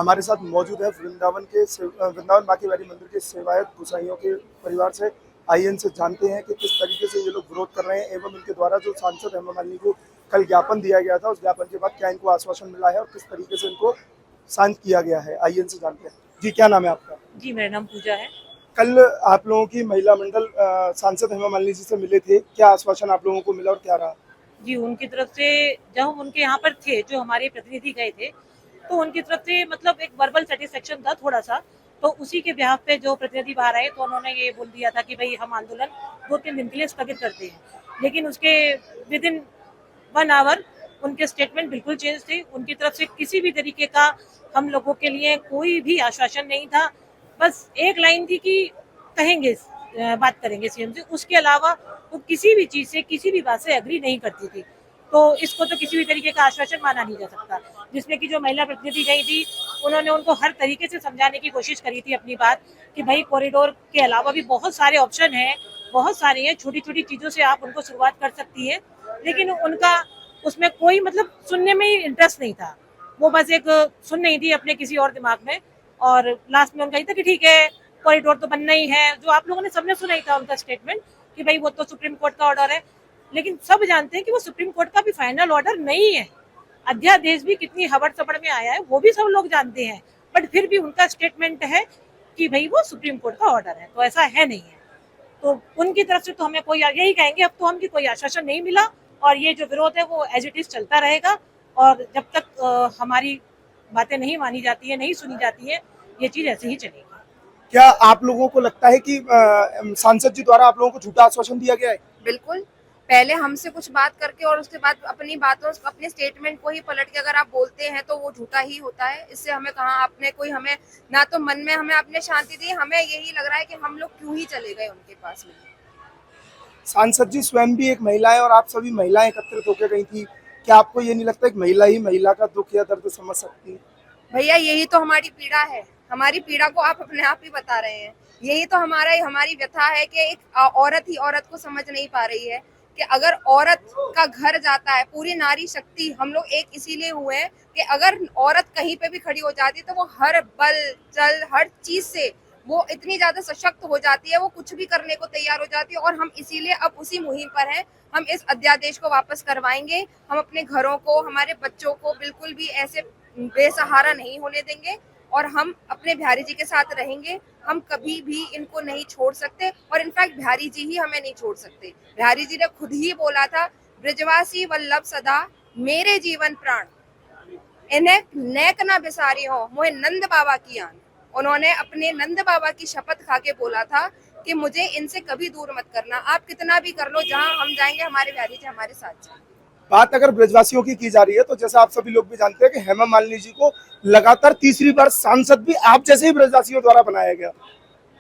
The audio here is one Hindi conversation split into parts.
हमारे साथ मौजूद है वृंदावन बांके बिहारी मंदिर के सेवायत गोसाइयों के परिवार से। आइए इनसे जानते हैं कि किस तरीके से ये लोग विरोध कर रहे हैं एवं इनके द्वारा जो सांसद हेमा मालिनी को कल ज्ञापन दिया गया था, उस ज्ञापन के बाद क्या इनको आश्वासन मिला है और किस तरीके से इनको शांत किया गया है। आइए इनसे जानते हैं। जी, क्या नाम है आपका? जी, मेरा नाम पूजा है। कल आप लोगों की महिला मंडल सांसद हेमा मालिनी जी से मिले थे, क्या आश्वासन आप लोगों को मिला और क्या रहा? जी, उनकी तरफ से जब हम उनके यहाँ पर थे, जो हमारे प्रतिनिधि गए थे, तो उनकी तरफ से मतलब एक वर्बल सेटिस्फेक्शन था थोड़ा-सा। तो उसी के बिहाफ़ पे जो प्रतिनिधि बाहर आए, तो उन्होंने ये बोल दिया था कि भई हम आंदोलन 2-3 दिन के लिए स्थगित करते हैं। लेकिन उसके विदिन 1 आवर उनके स्टेटमेंट बिल्कुल चेंज थे। उनकी तरफ से किसी भी तरीके का हम लोगों के लिए कोई भी आश्वासन नहीं था। बस एक लाइन थी कि कहेंगे, बात करेंगे सीएम से। उसके अलावा वो किसी भी चीज़ से, किसी भी बात से एग्री नहीं करती थी। तो इसको तो किसी भी तरीके का आश्वासन माना नहीं जा सकता। जिसमें कि जो महिला प्रतिनिधि गई थी, उन्होंने उनको हर तरीके से समझाने की कोशिश करी थी अपनी बात कि भाई कॉरिडोर के अलावा भी बहुत सारे ऑप्शन हैं, बहुत सारे हैं, छोटी-छोटी चीज़ों से आप उनको शुरुआत कर सकती हैं। लेकिन उनका उसमें कोई मतलब सुनने में ही इंटरेस्ट नहीं था। वो बस एक सुन रही थी अपने किसी और दिमाग में, और लास्ट में उनका ये था कि ठीक है, कॉरिडोर तो बनना ही है। जो आप लोगों ने सबने सुना ही था उनका स्टेटमेंट कि भाई वो तो सुप्रीम कोर्ट का ऑर्डर है। लेकिन सब जानते हैं कि वो सुप्रीम कोर्ट का भी फाइनल ऑर्डर नहीं है। अध्यादेश भी कितनी हबड़-सबड़ में आया है, वो भी सब लोग जानते हैं। बट फिर भी उनका स्टेटमेंट है कि भाई वो सुप्रीम कोर्ट का ऑर्डर है, तो ऐसा है नहीं है। तो उनकी तरफ से तो हमें कोई यही कहेंगे, अब तो हमको कोई आश्वासन नहीं मिला, और ये जो विरोध है वो एज इट इज चलता रहेगा। और जब तक हमारी बातें नहीं मानी जाती है, नहीं सुनी जाती है, ये चीज ऐसे ही चलेगी। क्या आप लोगों को लगता है कि सांसद जी द्वारा आप लोगों को झूठा आश्वासन दिया गया है? बिल्कुल। पहले हमसे कुछ बात करके और उसके बाद अपनी बातों अपने स्टेटमेंट को ही पलट के अगर आप बोलते हैं तो वो झूठा ही होता है। इससे हमें कहाँ आपने कोई हमें ना तो मन में हमें आपने शांति दी, हमें यही लग रहा है कि हम लोग क्यों ही चले गए उनके पास में। सांसद जी स्वयं भी एक महिला है और आप सभी महिलाएं एकत्रित होकर गई थी। क्या आपको ये नहीं लगता एक महिला ही महिला का दुख या दर्द समझ सकती है? भैया यही तो हमारी पीड़ा है, हमारी पीड़ा को आप अपने आप ही बता रहे हैं। यही तो हमारी व्यथा है कि एक औरत ही औरत को समझ नहीं पा रही है कि अगर औरत का घर जाता है, पूरी नारी शक्ति हम लोग एक इसीलिए हुए हैं कि अगर औरत कहीं पे भी खड़ी हो जाती तो वो हर बल चल हर चीज से वो इतनी ज्यादा सशक्त हो जाती है, वो कुछ भी करने को तैयार हो जाती है। और हम इसीलिए अब उसी मुहिम पर हैं। हम इस अध्यादेश को वापस करवाएंगे। हम अपने घरों को, हमारे बच्चों को बिल्कुल भी ऐसे बेसहारा नहीं होने देंगे और हम अपने बिहारी जी के साथ रहेंगे। हम कभी भी इनको नहीं छोड़ सकते और इनफैक्ट बिहारी जी ही हमें नहीं छोड़ सकते। बिहारी जी ने खुद ही बोला था, ब्रजवासी वल्लभ सदा मेरे जीवन प्राण, इन्हें नेक ना बिसारी हो मोहे नंद बाबा की आन। उन्होंने अपने नंद बाबा की शपथ खा के बोला था कि मुझे इनसे कभी दूर मत करना, आप कितना भी कर लो, जहां हम जाएंगे हमारे बिहारी जी हमारे साथ जाएंगे। बात अगर ब्रजवासियों की जा रही है तो जैसा आप सभी लोग भी जानते हैं कि हेमा मालिनी जी को लगातार तीसरी बार सांसद भी आप जैसे ही ब्रजवासियों द्वारा बनाया गया।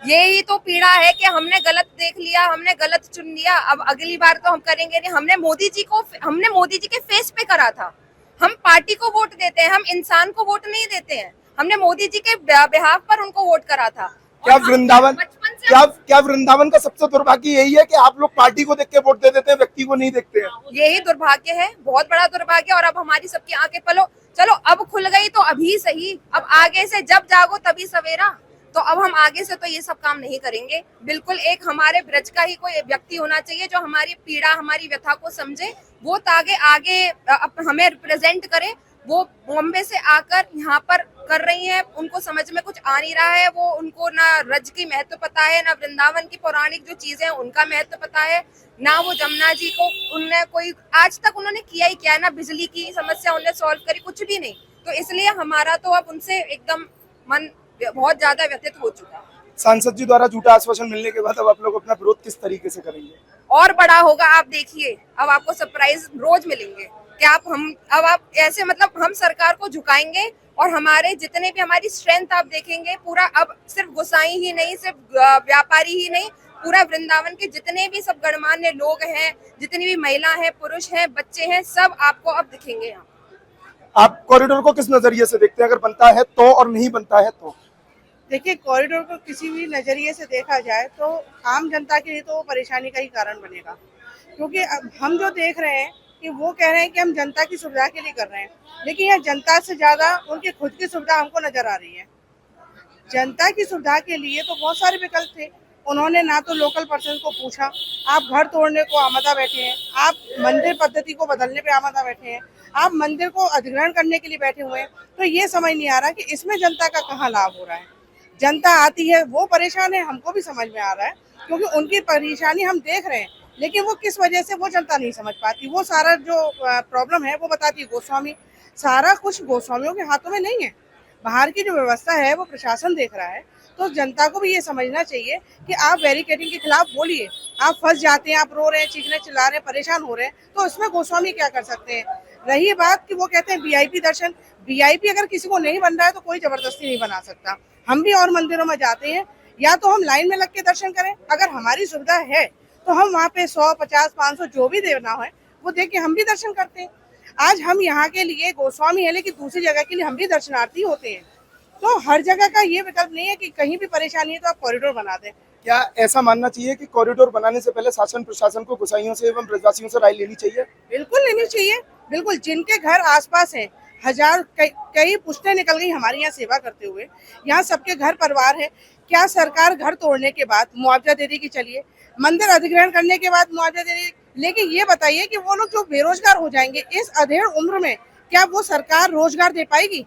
यही तो पीड़ा है कि हमने गलत देख लिया, हमने गलत चुन लिया। अब अगली बार तो हम करेंगे नहीं। हमने मोदी जी के फेस पे करा था। हम पार्टी को वोट देते हैं, हम इंसान को वोट नहीं देते हैं। हमने मोदी जी के बिहाफ पर उनको वोट करा था। क्या वृंदावन का सबसे दुर्भाग्य यही है कि आप लोग पार्टी को देख के वोट दे देते हैं, व्यक्ति को नहीं देखते हैं? यही दुर्भाग्य है, बहुत बड़ा दुर्भाग्य। और अब हमारी सबकी आंखें चलो अब खुल गई तो अभी सही, अब आगे से जब जागो तभी सवेरा। तो अब हम आगे से तो ये सब काम नहीं करेंगे। बिल्कुल एक हमारे ब्रज का ही कोई व्यक्ति होना चाहिए जो हमारी पीड़ा, हमारी व्यथा को समझे, वो तागे आगे हमें रिप्रेजेंट करे। वो बॉम्बे से आकर यहाँ पर कर रही हैं, उनको समझ में कुछ आ नहीं रहा है। वो उनको ना रज की महत्व पता है, ना वृंदावन की पौराणिक जो चीजें हैं उनका महत्व पता है, ना वो जमुना जी को उनने कोई आज तक उन्होंने किया ही क्या है, ना बिजली की समस्या उन्होंने सॉल्व करी, कुछ भी नहीं। तो इसलिए हमारा तो अब उनसे एकदम मन बहुत ज्यादा व्यथित हो चुका है। सांसद जी द्वारा झूठा आश्वासन मिलने के बाद अब आप लोग अपना विरोध किस तरीके से करेंगे? और बड़ा होगा, आप देखिए। अब आपको सरप्राइज रोज मिलेंगे कि आप ऐसे मतलब हम सरकार को झुकाएंगे और हमारे जितने भी हमारी स्ट्रेंथ आप देखेंगे पूरा। अब सिर्फ गोसाई ही नहीं, सिर्फ व्यापारी ही नहीं, पूरा वृंदावन के जितने भी सब गणमान्य लोग हैं, जितनी भी महिला हैं, पुरुष हैं, बच्चे हैं, सब आपको अब दिखेंगे यहाँ। आप कॉरिडोर को किस नजरिए से देखते हैं, अगर बनता है तो और नहीं बनता है तो? देखिए, कॉरिडोर को किसी भी नज़रिए से देखा जाए तो आम जनता के लिए तो वो परेशानी का ही कारण बनेगा। क्योंकि अब हम जो देख रहे हैं कि वो कह रहे हैं कि हम जनता की सुविधा के लिए कर रहे हैं, लेकिन यह जनता से ज्यादा उनकी खुद की सुविधा हमको नजर आ रही है। जनता की सुविधा के लिए तो बहुत सारे विकल्प थे, उन्होंने ना तो लोकल पर्सन को पूछा। आप घर तोड़ने को आमदा बैठे हैं, आप मंदिर पद्धति को बदलने पे आमदा बैठे हैं, आप मंदिर को अधिग्रहण करने के लिए बैठे हुए हैं। तो ये समझ नहीं आ रहा कि इसमें जनता का कहाँ लाभ हो रहा है। जनता आती है, वो परेशान है, हमको भी समझ में आ रहा है, क्योंकि उनकी परेशानी हम देख रहे हैं, लेकिन वो किस वजह से वो जनता नहीं समझ पाती। वो सारा जो प्रॉब्लम है वो बताती है गोस्वामी। सारा कुछ गोस्वामियों के हाथों में नहीं है, बाहर की जो व्यवस्था है वो प्रशासन देख रहा है। तो जनता को भी ये समझना चाहिए कि आप बैरिकेडिंग के खिलाफ बोलिए, आप फंस जाते हैं, आप रो रहे हैं, चीखने चिल्ला रहे हैं, परेशान हो रहे हैं, तो उसमें गोस्वामी क्या कर सकते हैं। रही बात कि वो कहते हैं वीआईपी दर्शन, वीआईपी अगर किसी को नहीं बन रहा है तो कोई जबरदस्ती नहीं बना सकता। हम भी और मंदिरों में जाते हैं, या तो हम लाइन में लग के दर्शन करें, अगर हमारी सुविधा है तो हम वहाँ पे 100, 50, 500 जो भी देना है वो दे के हम भी दर्शन करते हैं। आज हम यहाँ के लिए गोस्वामी है, लेकिन दूसरी जगह के लिए हम भी दर्शनार्थी होते हैं। तो हर जगह का ये विकल्प नहीं है कि कहीं भी परेशानी है तो आप कॉरिडोर बना दें। क्या ऐसा मानना चाहिए कि कॉरिडोर बनाने से पहले शासन प्रशासन को गोसाइयों से एवं ब्रजवासियों से राय लेनी चाहिए? बिल्कुल लेनी चाहिए, बिल्कुल। जिनके घर आसपास हैं, हजार कई पुश्तें निकल गई हमारे यहाँ सेवा करते हुए, यहाँ सबके घर परिवार है। क्या सरकार घर तोड़ने के बाद मुआवजा दे देगी? चलिए, मंदिर अधिग्रहण करने के बाद मुआवजा दे देगी, लेकिन ये बताइए कि वो लोग जो बेरोजगार हो जाएंगे इस अधेड़ उम्र में, क्या वो सरकार रोजगार दे पाएगी?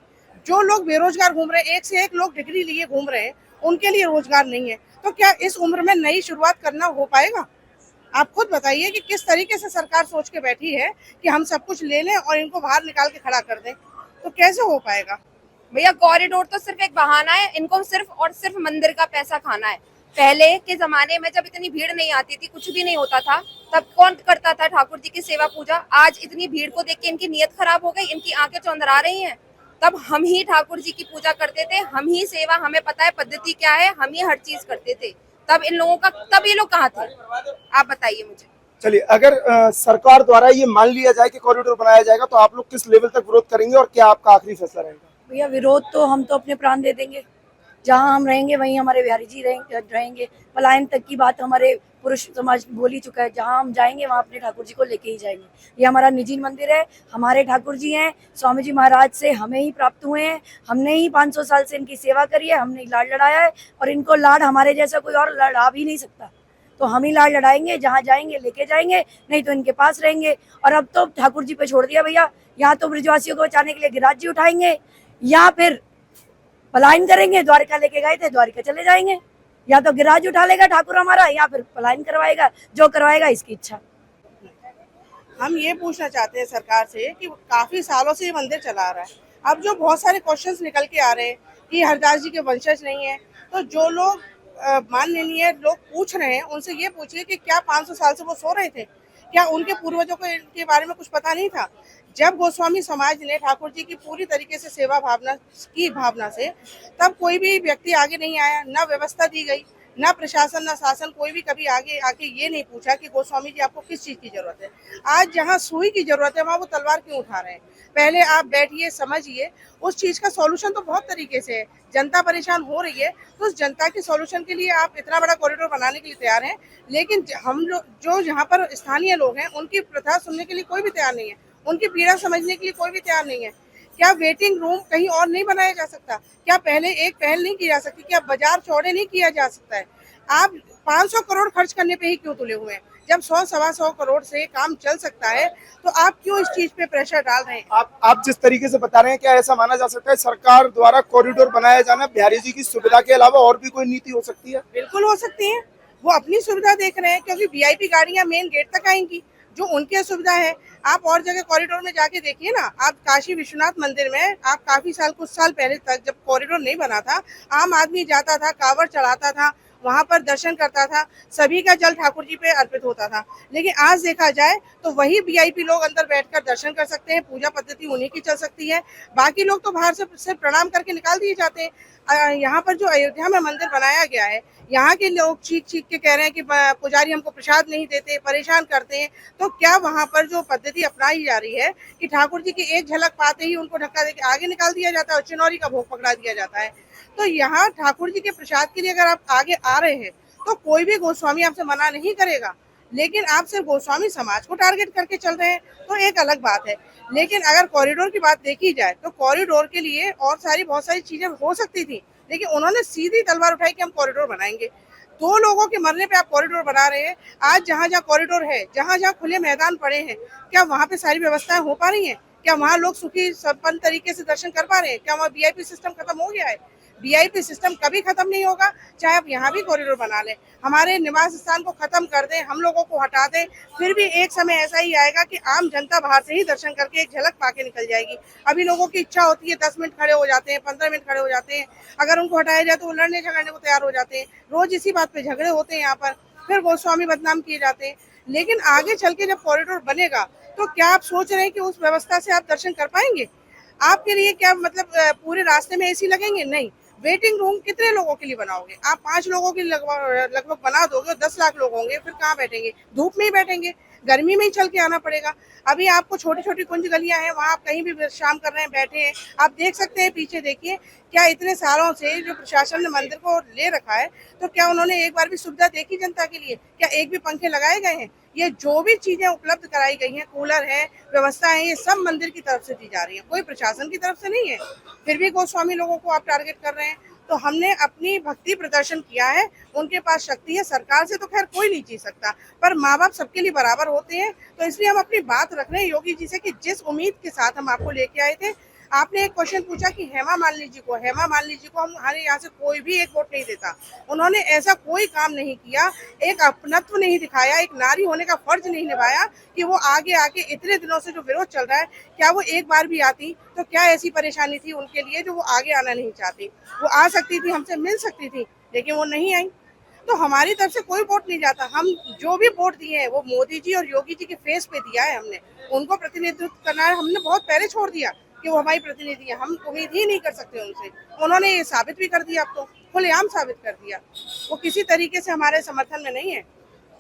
जो लोग बेरोजगार घूम रहे हैं, एक से एक लोग डिग्री लिए घूम रहे हैं, उनके लिए रोजगार नहीं है, तो क्या इस उम्र में नई शुरुआत करना हो पाएगा? आप खुद बताइए कि किस तरीके से सरकार सोच के बैठी है कि हम सब कुछ ले लें और इनको बाहर निकाल के खड़ा कर दें, तो कैसे हो पाएगा? भैया कॉरिडोर तो सिर्फ एक बहाना है, इनको सिर्फ और सिर्फ मंदिर का पैसा खाना है। पहले के जमाने में जब इतनी भीड़ नहीं आती थी, कुछ भी नहीं होता था, तब कौन करता था ठाकुर जी की सेवा पूजा? आज इतनी भीड़ को देख के इनकी नीयत खराब हो गई, इनकी आंखें चौंधरा रही हैं। तब हम ही ठाकुर जी की पूजा करते थे, हम ही सेवा, हमें पता है पद्धति क्या है, हम ही हर चीज करते थे। तब इन लोगों का, तब ये लोग कहाँ थे? आप बताइए मुझे। चलिए, अगर सरकार द्वारा ये मान लिया जाए कि कॉरिडोर बनाया जाएगा तो आप लोग किस लेवल तक विरोध करेंगे और क्या आपका आखिरी फैसला रहेगा? भैया विरोध तो हम तो अपने प्राण दे देंगे, जहाँ हम रहेंगे वहीं हमारे बिहारी जी रहेंगे। पलायन तक की बात हमारे पुरुष समाज बोल ही चुका है, जहाँ हम जाएंगे वहाँ अपने ठाकुर जी को लेके ही जाएंगे। ये हमारा निजी मंदिर है, हमारे ठाकुर जी हैं, स्वामी जी महाराज से हमें ही प्राप्त हुए हैं, हमने ही 500 साल से इनकी सेवा करी है, हमने लाड़ लड़ाया है, और इनको लाड़ हमारे जैसा कोई और लड़ा भी नहीं सकता। तो हम ही लाड़ लड़ाएंगे, जहाँ जाएंगे लेके जाएंगे, नहीं तो इनके पास रहेंगे। और अब तो ठाकुर जी पे छोड़ दिया भैया, यहाँ तो ब्रजवासियों को बचाने के लिए गिरिराज जी उठाएंगे, या फिर पलायन करेंगे। द्वारिका लेके गए थे, द्वारिका चले जाएंगे, या तो गिरिराज उठा लेगा ठाकुर हमारा, या फिर पलायन करवाएगा, जो करवाएगा इसकी इच्छा। हम ये पूछना चाहते हैं सरकार से कि काफी सालों से ये मंदिर चला रहा है, अब जो बहुत सारे क्वेश्चंस निकल के आ रहे हैं कि हरदास जी के वंशज नहीं है, तो जो लोग माननीय लोग पूछ रहे हैं उनसे ये पूछिए कि क्या 500 साल से वो सो रहे थे? क्या उनके पूर्वजों को इनके बारे में कुछ पता नहीं था? जब गोस्वामी समाज ने ठाकुर जी की पूरी तरीके से सेवा भावना से, तब कोई भी व्यक्ति आगे नहीं आया, ना व्यवस्था दी गई, ना प्रशासन ना शासन कोई भी कभी आगे आके ये नहीं पूछा कि गोस्वामी जी आपको किस चीज की जरूरत है। आज जहाँ सुई की जरूरत है वहाँ वो तलवार क्यों उठा रहे हैं? पहले आप बैठिए, समझिए, उस चीज का सॉल्यूशन तो बहुत तरीके से है। जनता परेशान हो रही है तो उस जनता के सॉल्यूशन के लिए आप इतना बड़ा कॉरिडोर बनाने के लिए तैयार हैं, लेकिन हम लोग जो यहाँ पर स्थानीय लोग हैं उनकी प्रथा सुनने के लिए कोई भी तैयार नहीं है, उनकी पीड़ा समझने के लिए कोई भी तैयार नहीं है। क्या वेटिंग रूम कहीं और नहीं बनाया जा सकता? क्या पहले एक पहल नहीं की जा सकती? क्या बाजार चौड़े नहीं किया जा सकता है? आप 500 करोड़ खर्च करने पे ही क्यों तुले हुए हैं? जब 100-125 करोड़ से काम चल सकता है तो आप क्यों इस चीज पे प्रेशर डाल रहे हैं? आप जिस तरीके से बता रहे हैं, क्या ऐसा माना जा सकता है सरकार द्वारा कॉरिडोर बनाया जाना बिहारी जी की सुविधा के अलावा और भी कोई नीति हो सकती है? बिल्कुल हो सकती है, वो अपनी सुविधा देख रहे हैं, क्योंकि वीआईपी गाड़ियां मेन गेट तक आएंगी, जो उनकी सुविधा है। आप और जगह कॉरिडोर में जाके देखिए ना, आप काशी विश्वनाथ मंदिर में आप काफी साल, कुछ साल पहले तक जब कॉरिडोर नहीं बना था, आम आदमी जाता था, कांवड़ चढ़ाता था, वहां पर दर्शन करता था, सभी का जल ठाकुर जी पे अर्पित होता था। लेकिन आज देखा जाए तो वही वीआईपी लोग अंदर बैठकर दर्शन कर सकते हैं, पूजा पद्धति उन्हीं की चल सकती है, बाकी लोग तो बाहर से सिर्फ प्रणाम करके निकाल दिए जाते हैं। यहाँ पर जो अयोध्या में मंदिर बनाया गया है, यहाँ के लोग चीख के कह रहे हैं कि पुजारी हमको प्रसाद नहीं देते, परेशान करते हैं। तो क्या वहाँ पर जो पद्धति अपनाई जा रही है कि ठाकुर जी की एक झलक पाते ही उनको धक्का देके आगे निकाल दिया जाता है और चिनौरी का भोग पकड़ा दिया जाता है? तो यहाँ ठाकुर जी के प्रसाद के लिए अगर आप आगे आ रहे हैं तो कोई भी गोस्वामी आपसे मना नहीं करेगा, लेकिन आप सिर्फ गोस्वामी समाज को टारगेट करके चल रहे हैं तो एक अलग बात है। लेकिन अगर कॉरिडोर की बात देखी जाए तो कॉरिडोर के लिए और बहुत सारी चीजें हो सकती थी, लेकिन उन्होंने सीधी तलवार उठाई कि हम कॉरिडोर बनाएंगे। 2 लोगों के मरने पे आप कॉरिडोर बना रहे हैं। आज जहाँ जहाँ कॉरिडोर है, जहाँ जहाँ खुले मैदान पड़े हैं, क्या वहाँ पे सारी व्यवस्थाएं हो पा रही हैं? क्या वहाँ लोग सुखी संपन्न तरीके से दर्शन कर पा रहे हैं? क्या वहाँ वीआईपी सिस्टम खत्म हो गया है? वीआईपी सिस्टम कभी खत्म नहीं होगा, चाहे आप यहाँ भी कॉरिडोर बना लें। हमारे निवास स्थान को खत्म कर दें, हम लोगों को हटा दें, फिर भी एक समय ऐसा ही आएगा कि आम जनता बाहर से ही दर्शन करके एक झलक पाके निकल जाएगी। अभी लोगों की इच्छा होती है 10 मिनट खड़े हो जाते हैं, 15 मिनट खड़े हो जाते हैं। अगर उनको हटाया जाए तो वो लड़ने झगड़ने को तैयार हो जाते हैं। रोज इसी बात पे झगड़े होते हैं यहाँ पर, फिर गोस्वामी बदनाम किए जाते हैं। लेकिन आगे चल के जब कॉरिडोर बनेगा तो क्या आप सोच रहे हैं कि उस व्यवस्था से आप दर्शन कर पाएंगे? आपके लिए क्या मतलब पूरे रास्ते में एसी लगेंगे? नहीं। वेटिंग रूम कितने लोगों के लिए बनाओगे? आप 5 लोगों के लगभग बना दोगे, 10 लाख लोग होंगे, फिर कहाँ बैठेंगे? धूप में ही बैठेंगे, गर्मी में ही चल के आना पड़ेगा। अभी आपको छोटी छोटी कुंज गलियां हैं, वहाँ आप कहीं भी विश्राम कर रहे हैं, बैठे हैं, आप देख सकते हैं। पीछे देखिए, क्या इतने सालों से जो प्रशासन ने मंदिर को ले रखा है, तो क्या उन्होंने एक बार भी सुविधा देखी जनता के लिए? क्या एक भी पंखे लगाए गए हैं? ये जो भी चीजें उपलब्ध कराई गई हैं, कूलर है, व्यवस्था है, ये सब मंदिर की तरफ से दी जा रही है, कोई प्रशासन की तरफ से नहीं है। फिर भी गोस्वामी लोगों को आप टारगेट कर रहे हैं। तो हमने अपनी भक्ति प्रदर्शन किया है, उनके पास शक्ति है, सरकार से तो खैर कोई नहीं जीत सकता, पर माँ बाप सबके लिए बराबर होते हैं। तो इसलिए हम अपनी बात रख रहे हैं योगी जी से कि जिस उम्मीद के साथ हम आपको लेके आए थे। आपने एक क्वेश्चन पूछा कि हेमा मालिनी जी को हमारे यहाँ से कोई भी एक वोट नहीं देता। उन्होंने ऐसा कोई काम नहीं किया, एक अपनत्व नहीं दिखाया, एक नारी होने का फर्ज नहीं निभाया कि वो आगे आके इतने दिनों से जो विरोध चल रहा है, क्या वो एक बार भी आती तो क्या ऐसी परेशानी थी उनके लिए जो वो आगे आना नहीं चाहती? वो आ सकती थी, हमसे मिल सकती थी, लेकिन वो नहीं आई। तो हमारी तरफ से कोई वोट नहीं जाता। हम जो भी वोट दिए हैं वो मोदी जी और योगी जी के फेस पे दिया है। हमने उनको प्रतिनिधित्व करना है, हमने बहुत पहले छोड़ दिया कि वो हमारी प्रतिनिधि है। हम उम्मीद ही नहीं कर सकते उनसे। उन्होंने ये साबित भी कर दिया, अब तो खुलेआम साबित कर दिया। वो किसी तरीके से हमारे समर्थन में नहीं है।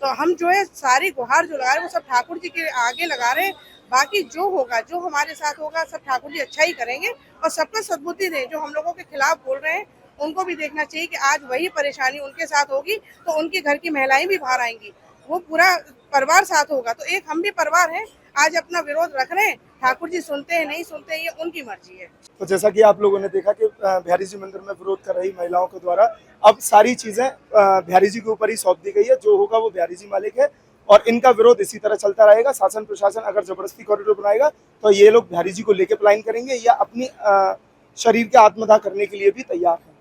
तो हम जो है सारी गुहार जो लगा रहे हैं वो सब ठाकुर जी के आगे लगा रहे हैं। बाकी जो होगा, जो हमारे साथ होगा, सब ठाकुर जी अच्छा ही करेंगे और सबका सद्बुद्धि दें। जो हम लोगों के खिलाफ बोल रहे हैं उनको भी देखना चाहिए कि आज वही परेशानी उनके साथ होगी तो उनके घर की महिलाएं भी बाहर आएंगी, वो पूरा परिवार साथ होगा। तो एक हम भी परिवार हैं, आज अपना विरोध रख रहे हैं। ठाकुर जी सुनते हैं नहीं सुनते हैं, ये उनकी मर्जी है। तो जैसा कि आप लोगों ने देखा कि बिहारी जी मंदिर में विरोध कर रही महिलाओं के द्वारा अब सारी चीजें बिहारी जी के ऊपर ही सौंप दी गई है। जो होगा वो बिहारी जी मालिक है और इनका विरोध इसी तरह चलता रहेगा। शासन प्रशासन अगर जबरदस्ती कॉरिडोर बनाएगा तो ये लोग बिहारी जी को लेके पलायन करेंगे या अपनी शरीर के आत्मदाह करने के लिए भी तैयार हैं।